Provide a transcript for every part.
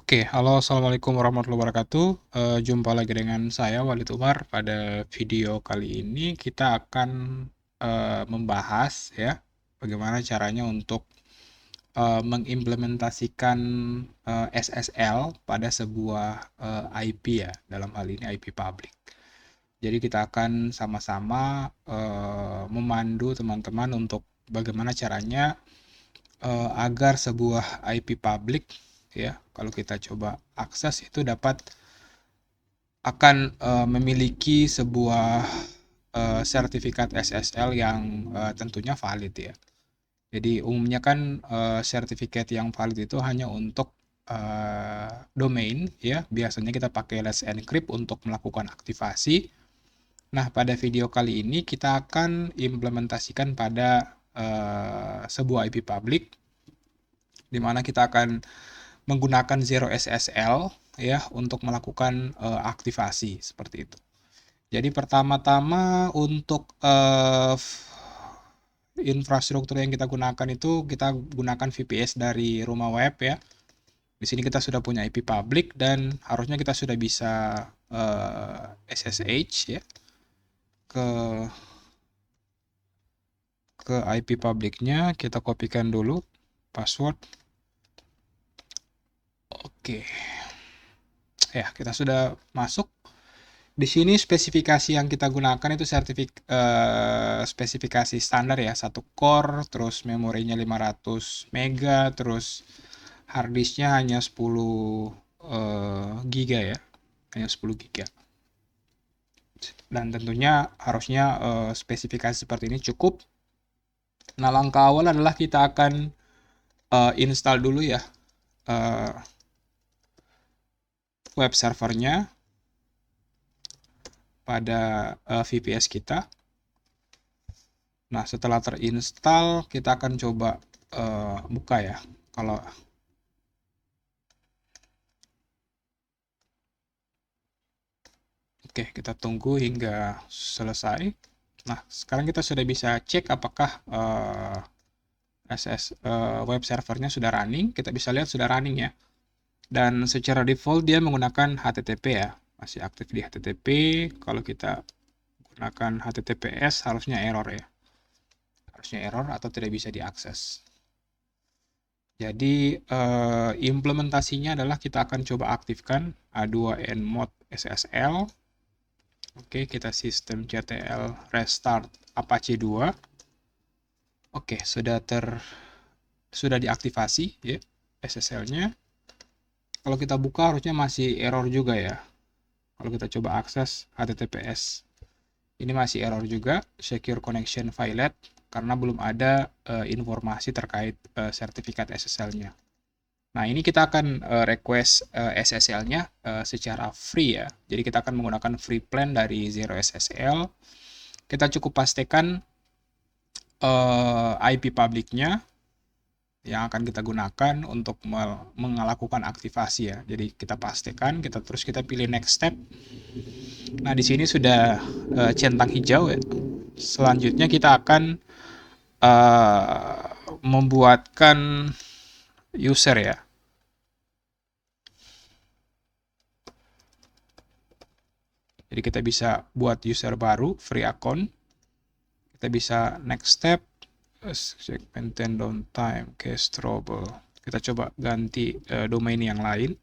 Oke, halo, assalamualaikum warahmatullahi wabarakatuh. Jumpa lagi dengan saya Walid Umar. Pada video kali ini kita akan membahas ya bagaimana caranya untuk mengimplementasikan SSL pada sebuah IP ya, dalam hal ini IP public. Jadi kita akan sama-sama memandu teman-teman untuk bagaimana caranya agar sebuah IP public ya, kalau kita coba akses itu akan memiliki sebuah sertifikat SSL yang tentunya valid ya. Jadi umumnya kan sertifikat yang valid itu hanya untuk domain ya. Biasanya kita pakai Let's Encrypt untuk melakukan aktivasi. Nah, pada video kali ini kita akan implementasikan pada sebuah IP public, di mana kita akan menggunakan Zero SSL ya untuk melakukan aktivasi seperti itu. Jadi pertama-tama untuk infrastruktur yang kita gunakan itu kita gunakan VPS dari rumah web ya. Di sini kita sudah punya IP public dan harusnya kita sudah bisa SSH ya ke IP publicnya. Kita kopikan dulu password. Oke. Ya, kita sudah masuk. Di sini spesifikasi yang kita gunakan itu spesifikasi standar ya, 1 core, terus memorinya 500 mega, terus harddisknya hanya 10 giga ya, hanya 10 giga. Dan tentunya harusnya spesifikasi seperti ini cukup. Nah, langkah awal adalah kita akan install dulu ya web servernya pada VPS kita. Nah, setelah terinstall, kita akan coba buka ya. Kalau Oke, kita tunggu hingga selesai. Nah, sekarang kita sudah bisa cek apakah web servernya sudah running. Kita bisa lihat sudah running ya. Dan secara default dia menggunakan HTTP ya. Masih aktif di HTTP. Kalau kita gunakan HTTPS harusnya error ya. Harusnya error atau tidak bisa diakses. Jadi implementasinya adalah kita akan coba aktifkan A2N mode SSL. Oke, kita systemctl restart Apache 2. Oke, sudah diaktifasi ya SSL-nya. Kalau kita buka harusnya masih error juga ya. Kalau kita coba akses HTTPS, ini masih error juga, secure connection failed, karena belum ada informasi terkait sertifikat SSL-nya. Nah, ini kita akan request SSL-nya secara free ya. Jadi kita akan menggunakan free plan dari Zero SSL. Kita cukup pastikan IP public-nya yang akan kita gunakan untuk melakukan aktivasi ya. Jadi kita pastikan, terus kita pilih next step. Nah, di sini sudah centang hijau ya. Selanjutnya kita akan membuatkan user ya. Jadi kita bisa buat user baru, free account. Kita bisa next step, check maintain downtime, cache trouble. Kita coba ganti domain yang lain.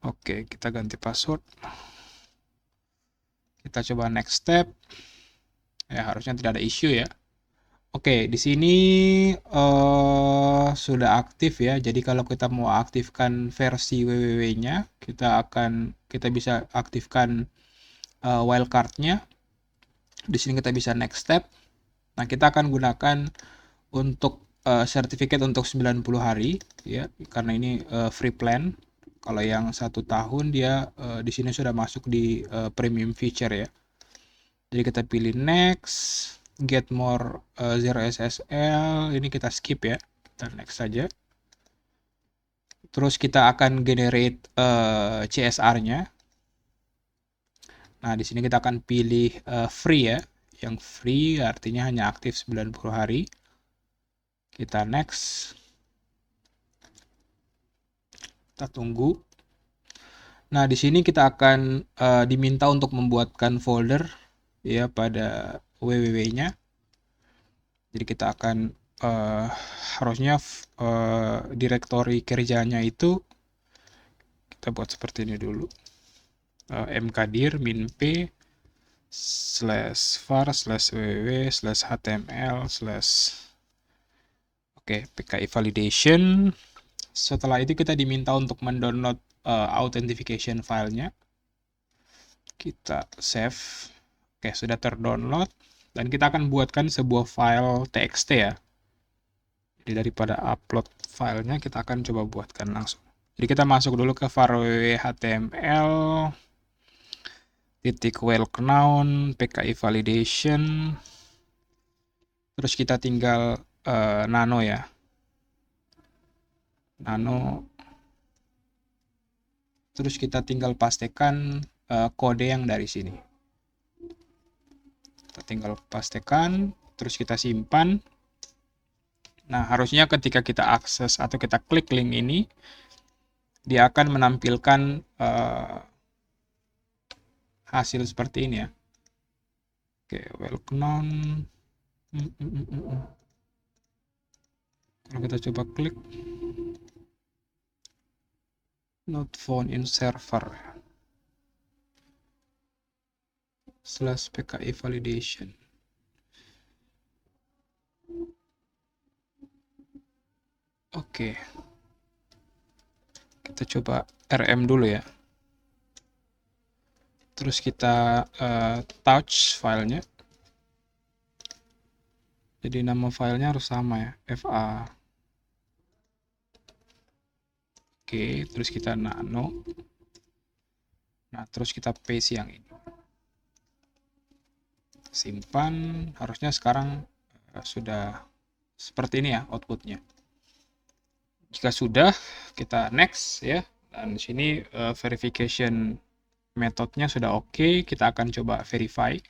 Oke, kita ganti password. Kita coba next step. Ya, harusnya tidak ada issue ya. Oke, di sini sudah aktif ya. Jadi kalau kita mau aktifkan versi www-nya, kita bisa aktifkan wildcard-nya. Di sini kita bisa next step. Nah, kita akan gunakan untuk sertifikat untuk 90 hari ya, karena ini free plan. Kalau yang 1 tahun dia di sini sudah masuk di premium feature ya. Jadi kita pilih next, get more Zero SSL, ini kita skip ya, kita next saja. Terus kita akan generate CSR-nya. Nah, di sini kita akan pilih free ya. Yang free artinya hanya aktif 90 hari. Kita next. Kita tunggu. Nah, di sini kita akan diminta untuk membuatkan folder ya pada www-nya. Jadi kita akan harusnya direktori kerjanya itu kita buat seperti ini dulu. mkdir -p /var/www/html/ oke, PKI validation. Setelah itu kita diminta untuk mendownload authentication filenya. Kita save. Oke, sudah terdownload. Dan kita akan buatkan sebuah file txt ya. Jadi daripada upload filenya, kita akan coba buatkan langsung. Jadi kita masuk dulu ke var www.html .welcome PKI validation. Terus kita tinggal nano ya. Nano. Terus kita tinggal pastikan kode yang dari sini. Kita tinggal pastikan, terus kita simpan. Nah, harusnya ketika kita akses atau kita klik link ini, dia akan menampilkan hasil seperti ini ya. Oke, welcome. Kalau kita coba klik, not found in server /PKI validation. Oke. Kita coba RM dulu ya. Terus kita touch filenya. Jadi nama filenya harus sama ya, FA. Oke, terus kita nano. Nah, terus kita paste yang ini. Simpan, harusnya sekarang sudah seperti ini ya outputnya. Jika sudah, kita next ya. Dan di sini verification metodenya sudah oke. Kita akan coba verify.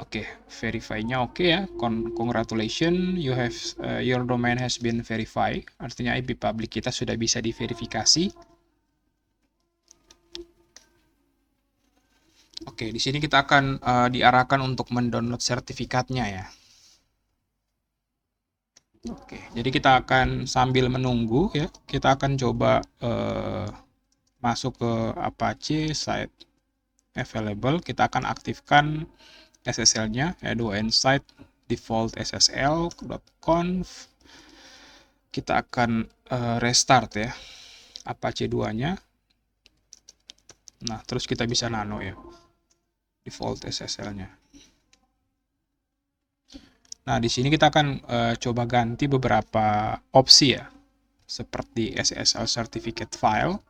Oke, verify-nya oke ya. Congratulations, you have your domain has been verified. Artinya IP public kita sudah bisa diverifikasi. Oke, di sini kita akan diarahkan untuk mendownload sertifikatnya ya. Oke, jadi kita akan sambil menunggu ya. Kita akan coba masuk ke Apache site available. Kita akan aktifkan SSL-nya ya, do-nsite default ssl.conf. Kita akan restart ya Apache 2-nya. Nah, terus kita bisa nano ya default SSL-nya. Nah, di sini kita akan coba ganti beberapa opsi ya, seperti SSL certificate file,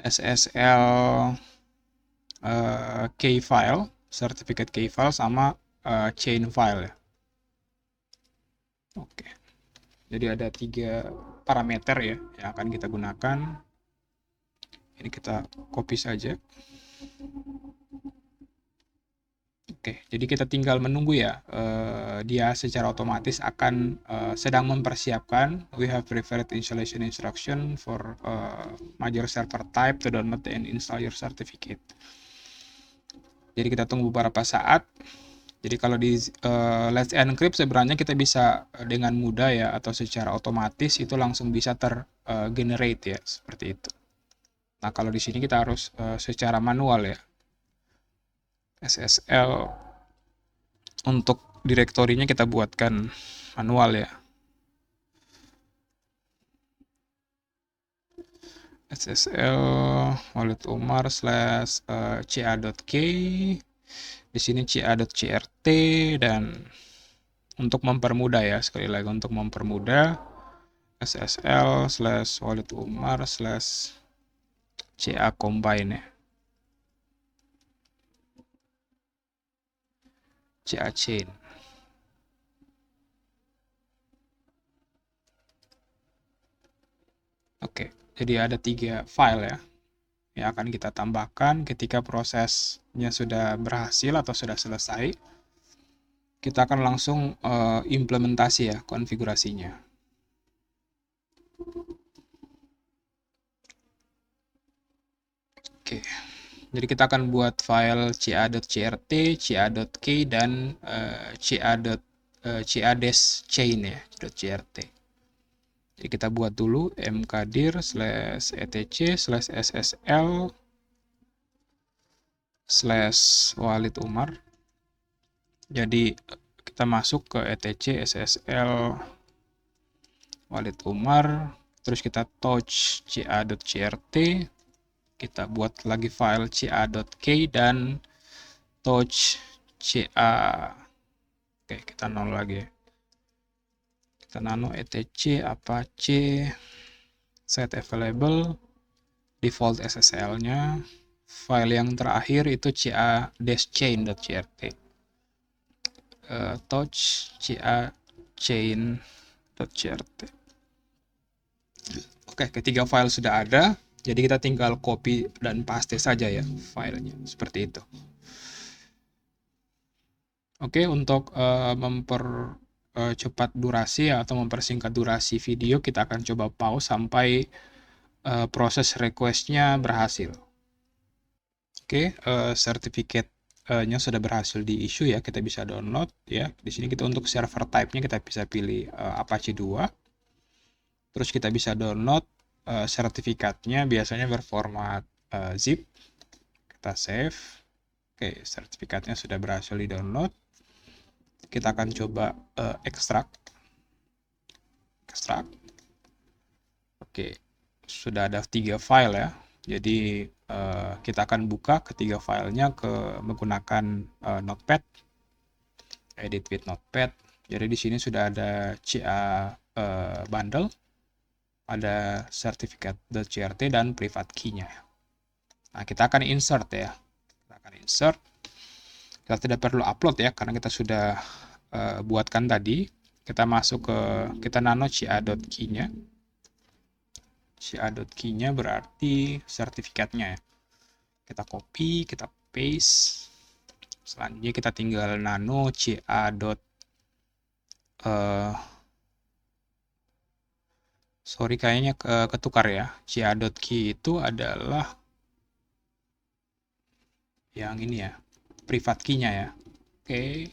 SSL key file, certificate key file, sama chain file ya. Oke, jadi ada 3 parameter ya yang akan kita gunakan. Ini kita copy saja. Oke, jadi kita tinggal menunggu ya. Dia secara otomatis akan sedang mempersiapkan. We have prepared installation instruction for major server type to download and install your certificate. Jadi kita tunggu beberapa saat. Jadi kalau di Let's Encrypt sebenarnya kita bisa dengan mudah ya, atau secara otomatis itu langsung bisa tergenerate ya, seperti itu. Nah, kalau di sini kita harus secara manual ya. SSL untuk direktorinya kita buatkan manual ya. SSL wallet umar /ca.k. Di sini ca.crt. Dan untuk mempermudah ya, sekali lagi untuk mempermudah, SSL /wallet umar /ca combine ya. CA chain. Oke, jadi ada 3 file ya yang akan kita tambahkan ketika prosesnya sudah berhasil atau sudah selesai. Kita akan langsung implementasi ya konfigurasinya. Oke. Jadi kita akan buat file ca.crt, ca.k, dan ca-chain ya, .crt. Jadi kita buat dulu mkdir/etc/ssl/walid Umar. Jadi kita masuk ke etc ssl walid Umar, terus kita touch ca.crt, kita buat lagi file ca.k dan touch ca. Oke, kita nol lagi. Kita nano etc apache set available default SSL-nya. File yang terakhir itu ca-chain.crt. Touch ca-chain.crt. Oke, ketiga file sudah ada. Jadi kita tinggal copy dan paste saja ya filenya, seperti itu. Oke, untuk mempercepat durasi atau mempersingkat durasi video, kita akan coba pause sampai proses request-nya berhasil. Oke, sertifikatnya sudah berhasil di issue ya, kita bisa download ya. Di sini kita untuk server type-nya kita bisa pilih Apache 2. Terus kita bisa download sertifikatnya, biasanya berformat zip. Kita save. Oke, sertifikatnya sudah berhasil di download. Kita akan coba ekstrak. Oke, sudah ada 3 file ya. Jadi kita akan buka ketiga filenya menggunakan Notepad, edit with Notepad. Jadi di sini sudah ada CA bundle, ada sertifikat.crt dan private key-nya. Nah, kita akan insert ya. Kita tidak perlu upload ya, karena kita sudah buatkan tadi. Kita masuk kita nano ca.key-nya. ca.key-nya berarti sertifikatnya ya. Kita copy, kita paste. Selanjutnya kita tinggal nano ca. Sorry, kayaknya ketukar ya. ca.key itu adalah yang ini ya, private key-nya ya. Oke.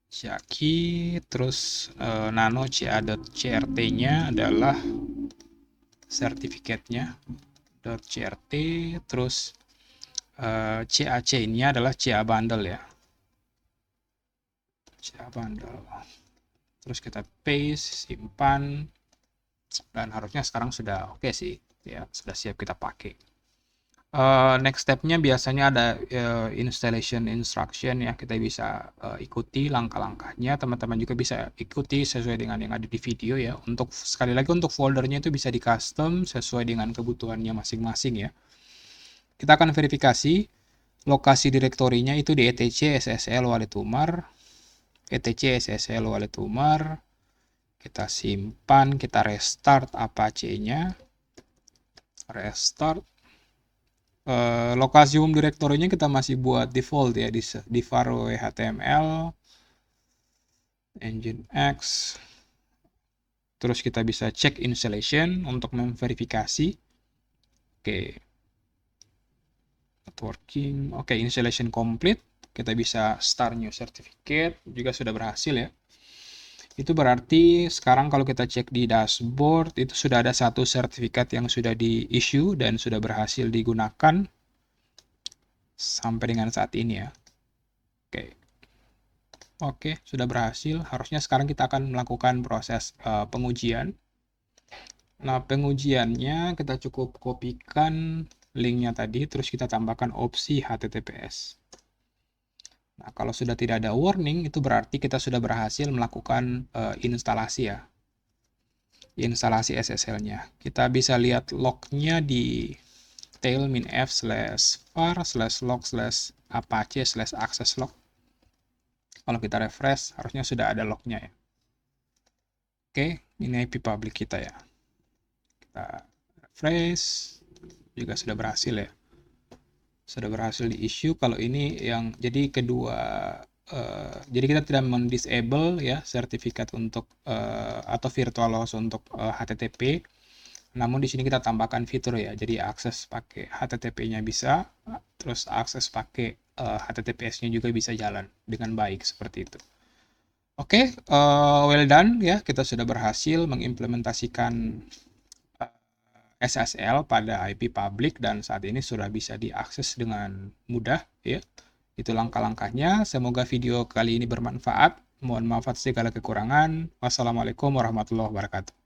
Ca-key, terus nano ca.crt-nya adalah sertifikatnya .crt, terus ca-chain-nya adalah ca bundle ya. Ca bundle. Terus kita paste, simpan, dan harusnya sekarang sudah oke sih ya, sudah siap kita pakai. Next step-nya biasanya ada installation instruction ya, kita bisa ikuti langkah-langkahnya. Teman-teman juga bisa ikuti sesuai dengan yang ada di video ya. Untuk sekali lagi, untuk foldernya itu bisa di custom sesuai dengan kebutuhannya masing-masing ya. Kita akan verifikasi lokasi direktorinya itu di etc ssl walid Umar, etc ssl walid Umar. Kita simpan, kita restart Apache-nya, restart. Lokasi home directory-nya kita masih buat default ya, di var html nginx. Terus kita bisa cek installation untuk memverifikasi. Oke, networking. Oke, installation complete. Kita bisa start new certificate, juga sudah berhasil ya. Itu berarti sekarang kalau kita cek di dashboard, itu sudah ada satu sertifikat yang sudah di issue dan sudah berhasil digunakan sampai dengan saat ini ya. Oke, sudah berhasil. Harusnya sekarang kita akan melakukan proses pengujian. Nah, pengujiannya kita cukup kopikan linknya tadi, terus kita tambahkan opsi HTTPS. Nah, kalau sudah tidak ada warning, itu berarti kita sudah berhasil melakukan instalasi ya. Instalasi SSL-nya. Kita bisa lihat log-nya di tail-minf/var/log/apache/access log. Kalau kita refresh, harusnya sudah ada log-nya ya. Oke, ini IP public kita ya. Kita refresh, juga sudah berhasil ya. Sudah berhasil di issue. Kalau ini yang jadi kedua, jadi kita tidak mendisable ya sertifikat untuk atau virtual host untuk HTTP, Namun di sini kita tambahkan fitur ya, jadi akses pakai HTTP-nya bisa, terus akses pakai HTTPS-nya juga bisa jalan dengan baik seperti itu. Oke, well done ya, kita sudah berhasil mengimplementasikan SSL pada IP public dan saat ini sudah bisa diakses dengan mudah ya. Itu langkah-langkahnya. Semoga video kali ini bermanfaat. Mohon maaf atas segala kekurangan. Wassalamualaikum warahmatullahi wabarakatuh.